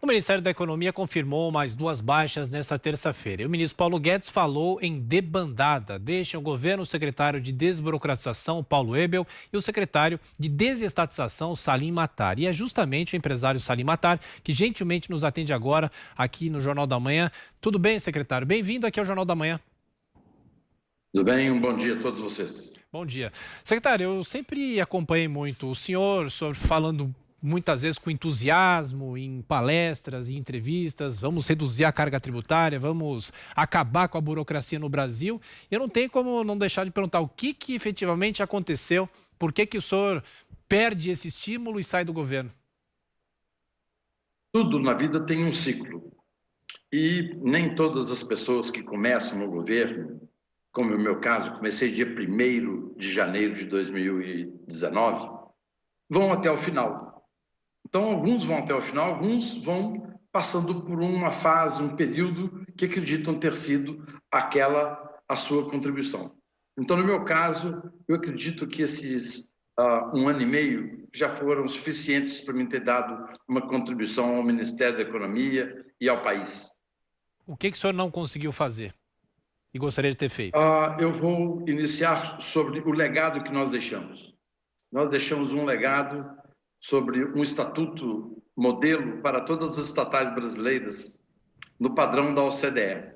O Ministério da Economia confirmou mais 2 baixas nesta terça-feira. E o ministro Paulo Guedes falou em debandada. Deixam o governo o secretário de Desburocratização, Paulo Ebel, e o secretário de Desestatização, Salim Matar. E é justamente o empresário Salim Matar que gentilmente nos atende agora aqui no Jornal da Manhã. Tudo bem, secretário? Bem-vindo aqui ao Jornal da Manhã. Tudo bem? Um bom dia a todos vocês. Bom dia. Secretário, eu sempre acompanhei muito o senhor falando muitas vezes com entusiasmo em palestras e entrevistas. Vamos reduzir a carga tributária, vamos acabar com a burocracia no Brasil. Eu não tenho como não deixar de perguntar o que efetivamente aconteceu, por que o senhor perde esse estímulo e sai do governo? Tudo na vida tem um ciclo. E nem todas as pessoas que começam no governo, como no meu caso, comecei dia 1º de janeiro de 2019, vão até o final. Então, alguns vão até o final, alguns vão passando por uma fase, um período que acreditam ter sido aquela a sua contribuição. Então, no meu caso, eu acredito que esses 1 ano e meio já foram suficientes para mim ter dado uma contribuição ao Ministério da Economia e ao país. O que o senhor não conseguiu fazer e gostaria de ter feito? Eu vou iniciar sobre o legado que nós deixamos. Nós deixamos um legado sobre um estatuto modelo para todas as estatais brasileiras no padrão da OCDE.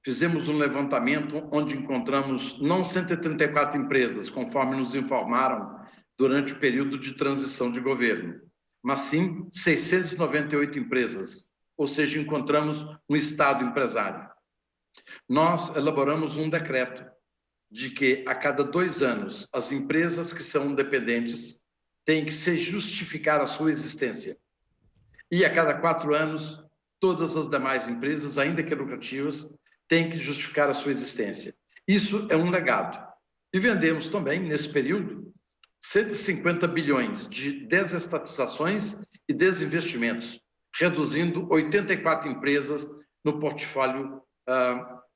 Fizemos um levantamento onde encontramos não 134 empresas, conforme nos informaram durante o período de transição de governo, mas sim 698 empresas, ou seja, encontramos um Estado empresário. Nós elaboramos um decreto de que a cada 2 anos as empresas que são dependentes têm que se justificar a sua existência. E a cada 4 anos, todas as demais empresas, ainda que lucrativas, têm que justificar a sua existência. Isso é um legado. E vendemos também, nesse período, 150 bilhões de desestatizações e desinvestimentos, reduzindo 84 empresas no portfólio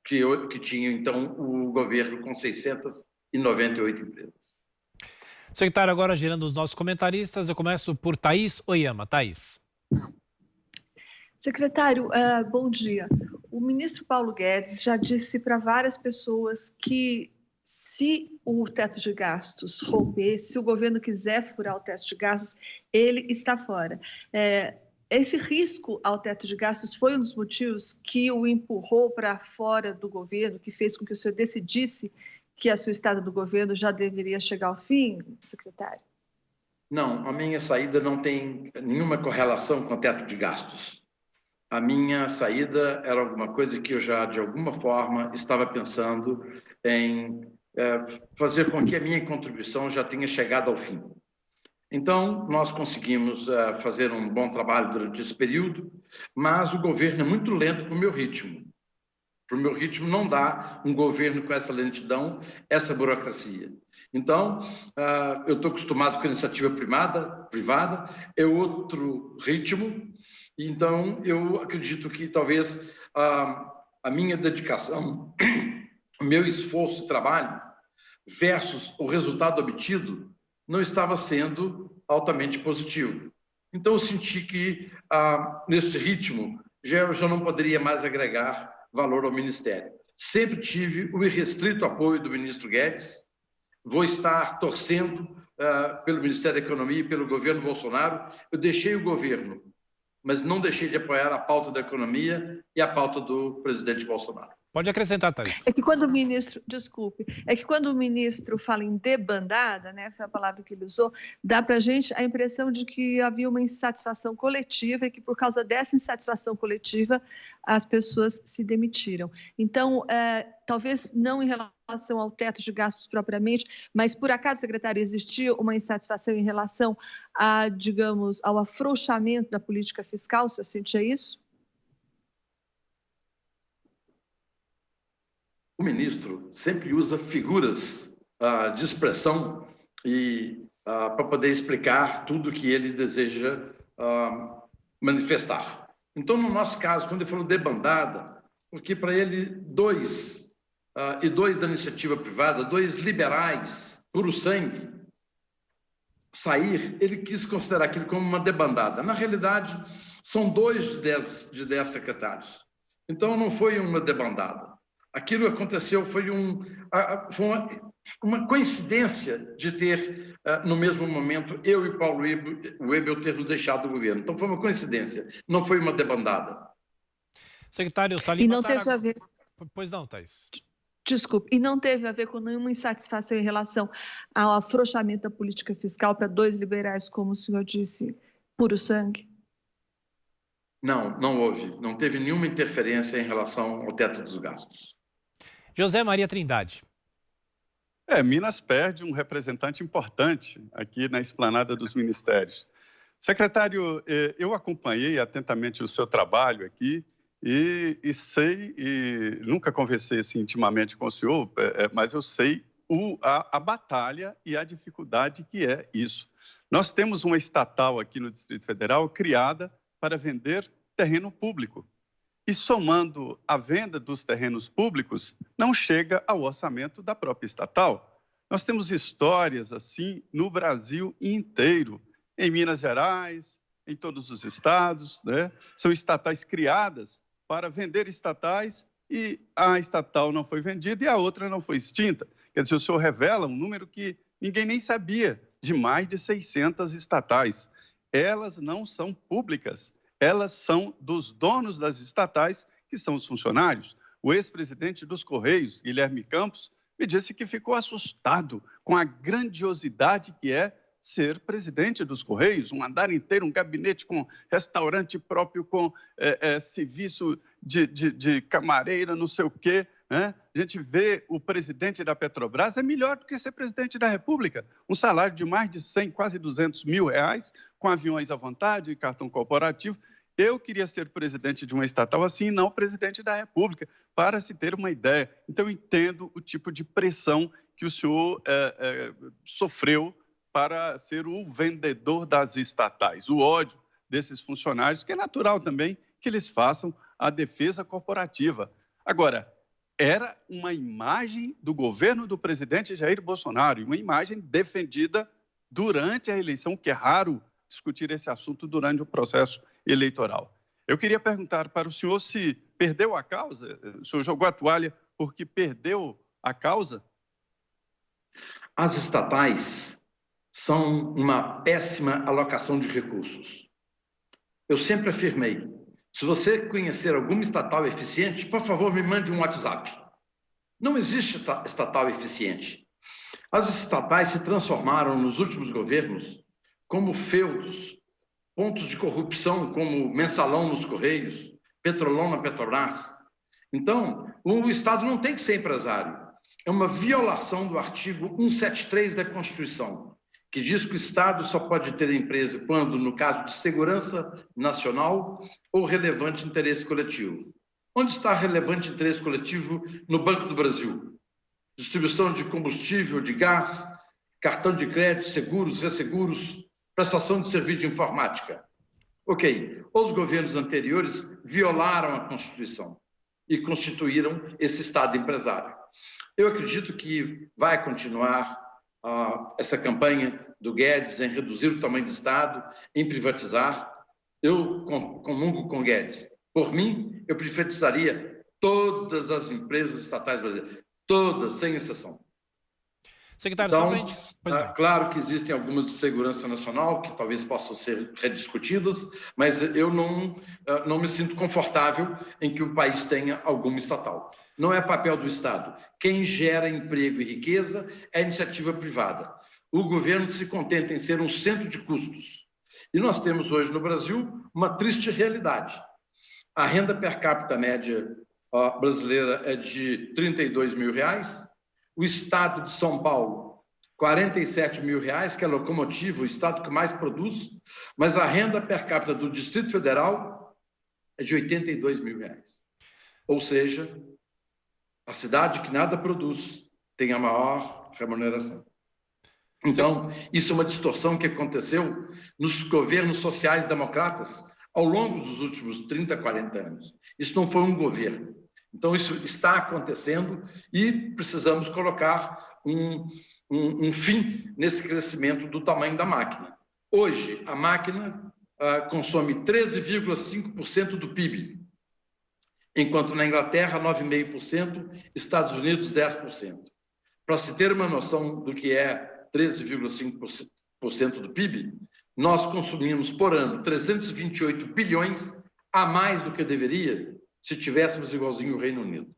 que tinha, então, o governo com 698 empresas. Secretário, agora girando os nossos comentaristas, eu começo por Thaís Oyama. Thaís. Secretário, bom dia. O ministro Paulo Guedes já disse para várias pessoas que se o teto de gastos romper, se o governo quiser furar o teto de gastos, ele está fora. Esse risco ao teto de gastos foi um dos motivos que o empurrou para fora do governo, que fez com que o senhor decidisse que a sua estada do governo já deveria chegar ao fim, secretário? Não, a minha saída não tem nenhuma correlação com o teto de gastos. A minha saída era alguma coisa que eu já, de alguma forma, estava pensando em fazer com que a minha contribuição já tenha chegado ao fim. Então, nós conseguimos fazer um bom trabalho durante esse período, mas o governo é muito lento para o meu ritmo. Para o meu ritmo não dá um governo com essa lentidão, essa burocracia. Então, eu estou acostumado com a iniciativa privada, é outro ritmo, então eu acredito que talvez a minha dedicação, o meu esforço e trabalho versus o resultado obtido não estava sendo altamente positivo. Então eu senti que nesse ritmo eu já não poderia mais agregar valor ao Ministério. Sempre tive o irrestrito apoio do ministro Guedes, vou estar torcendo pelo Ministério da Economia e pelo governo Bolsonaro. Eu deixei o governo, mas não deixei de apoiar a pauta da economia e a pauta do presidente Bolsonaro. Pode acrescentar, Thaís. É que quando o ministro fala em debandada, né, foi a palavra que ele usou, dá para a gente a impressão de que havia uma insatisfação coletiva e que por causa dessa insatisfação coletiva as pessoas se demitiram. Então, talvez não em relação ao teto de gastos propriamente, mas por acaso, secretário, existia uma insatisfação em relação a, digamos, ao afrouxamento da política fiscal? O senhor sentia isso? O ministro sempre usa figuras de expressão para poder explicar tudo que ele deseja manifestar. Então, no nosso caso, quando ele falou debandada, porque para ele dois da iniciativa privada, 2 liberais, puro sangue, sair, ele quis considerar aquilo como uma debandada. Na realidade, são 2 de 10 secretários. Então, não foi uma debandada. Aquilo que aconteceu foi uma coincidência de ter, no mesmo momento, eu e Paulo Webel termos deixado o governo. Então, foi uma coincidência, não foi uma debandada. Secretário Salim E não teve a ver... Pois não, Thaís. Desculpe, e não teve a ver com nenhuma insatisfação em relação ao afrouxamento da política fiscal para 2 liberais, como o senhor disse, puro sangue? Não, não houve. Não teve nenhuma interferência em relação ao teto dos gastos. José Maria Trindade. Minas perde um representante importante aqui na esplanada dos ministérios. Secretário, eu acompanhei atentamente o seu trabalho aqui e sei, e nunca conversei assim, intimamente com o senhor, mas eu sei a batalha e a dificuldade que é isso. Nós temos uma estatal aqui no Distrito Federal criada para vender terreno público. E somando a venda dos terrenos públicos, não chega ao orçamento da própria estatal. Nós temos histórias assim no Brasil inteiro, em Minas Gerais, em todos os estados, né? São estatais criadas para vender estatais e a estatal não foi vendida e a outra não foi extinta. Quer dizer, o senhor revela um número que ninguém nem sabia, de mais de 600 estatais. Elas não são públicas. Elas são dos donos das estatais, que são os funcionários. O ex-presidente dos Correios, Guilherme Campos, me disse que ficou assustado com a grandiosidade que é ser presidente dos Correios, um andar inteiro, um gabinete com restaurante próprio, com serviço de camareira, não sei o quê. Né? A gente vê o presidente da Petrobras, é melhor do que ser presidente da República. Um salário de mais de 100, quase 200 mil reais, com aviões à vontade, cartão corporativo. Eu queria ser presidente de uma estatal assim, não presidente da República, para se ter uma ideia. Então, eu entendo o tipo de pressão que o senhor sofreu para ser o vendedor das estatais. O ódio desses funcionários, que é natural também que eles façam a defesa corporativa. Agora, era uma imagem do governo do presidente Jair Bolsonaro, uma imagem defendida durante a eleição, que é raro discutir esse assunto durante o processo eleitoral. Eu queria perguntar para o senhor se perdeu a causa, o senhor jogou a toalha porque perdeu a causa? As estatais são uma péssima alocação de recursos. Eu sempre afirmei, se você conhecer alguma estatal eficiente, por favor, me mande um WhatsApp. Não existe estatal eficiente. As estatais se transformaram nos últimos governos como feudos, pontos de corrupção como Mensalão nos Correios, Petrolão na Petrobras. Então, o Estado não tem que ser empresário. É uma violação do artigo 173 da Constituição, que diz que o Estado só pode ter empresa quando, no caso de segurança nacional ou relevante interesse coletivo. Onde está relevante interesse coletivo no Banco do Brasil? Distribuição de combustível, de gás, cartão de crédito, seguros, resseguros, prestação de serviço de informática. Ok, os governos anteriores violaram a Constituição e constituíram esse Estado empresário. Eu acredito que vai continuar essa campanha do Guedes em reduzir o tamanho do Estado, em privatizar. Eu comungo com Guedes. Por mim, eu privatizaria todas as empresas estatais brasileiras, todas, sem exceção. Secretário, então, claro que existem algumas de segurança nacional que talvez possam ser rediscutidas, mas eu não me sinto confortável em que o país tenha alguma estatal. Não é papel do Estado. Quem gera emprego e riqueza é a iniciativa privada. O governo se contenta em ser um centro de custos. E nós temos hoje no Brasil uma triste realidade. A renda per capita média brasileira é de R$32 mil. O Estado de São Paulo, R$47 mil, que é a locomotiva, o Estado que mais produz, mas a renda per capita do Distrito Federal é de R$82 mil. Ou seja, a cidade que nada produz tem a maior remuneração. Então, isso é uma distorção que aconteceu nos governos sociais democratas ao longo dos últimos 30, 40 anos. Isso não foi um governo. Então, isso está acontecendo e precisamos colocar um fim nesse crescimento do tamanho da máquina. Hoje, a máquina consome 13,5% do PIB, enquanto na Inglaterra, 9,5%, Estados Unidos, 10%. Para se ter uma noção do que é 13,5% do PIB, nós consumimos por ano 328 bilhões a mais do que deveria se tivéssemos igualzinho o Reino Unido.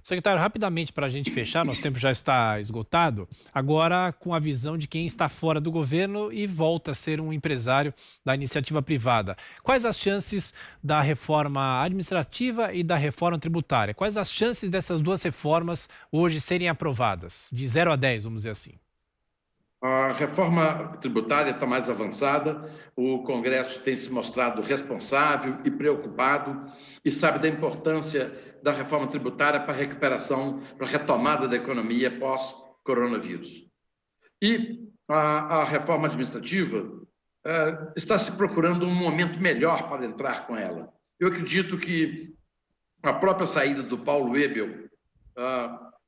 Secretário, rapidamente para a gente fechar, nosso tempo já está esgotado, agora com a visão de quem está fora do governo e volta a ser um empresário da iniciativa privada. Quais as chances da reforma administrativa e da reforma tributária? Quais as chances dessas duas reformas hoje serem aprovadas? De 0 a 10, vamos dizer assim. A reforma tributária está mais avançada, o Congresso tem se mostrado responsável e preocupado e sabe da importância da reforma tributária para a recuperação, para a retomada da economia pós-coronavírus. E a reforma administrativa está se procurando um momento melhor para entrar com ela. Eu acredito que a própria saída do Paulo Webel,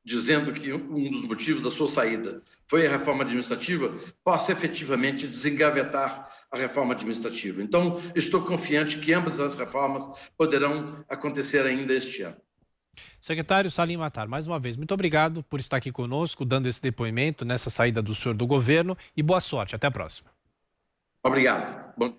dizendo que um dos motivos da sua saída foi a reforma administrativa, possa efetivamente desengavetar a reforma administrativa. Então, estou confiante que ambas as reformas poderão acontecer ainda este ano. Secretário Salim Matar, mais uma vez, muito obrigado por estar aqui conosco, dando esse depoimento nessa saída do senhor do governo e boa sorte. Até a próxima. Obrigado. Bom...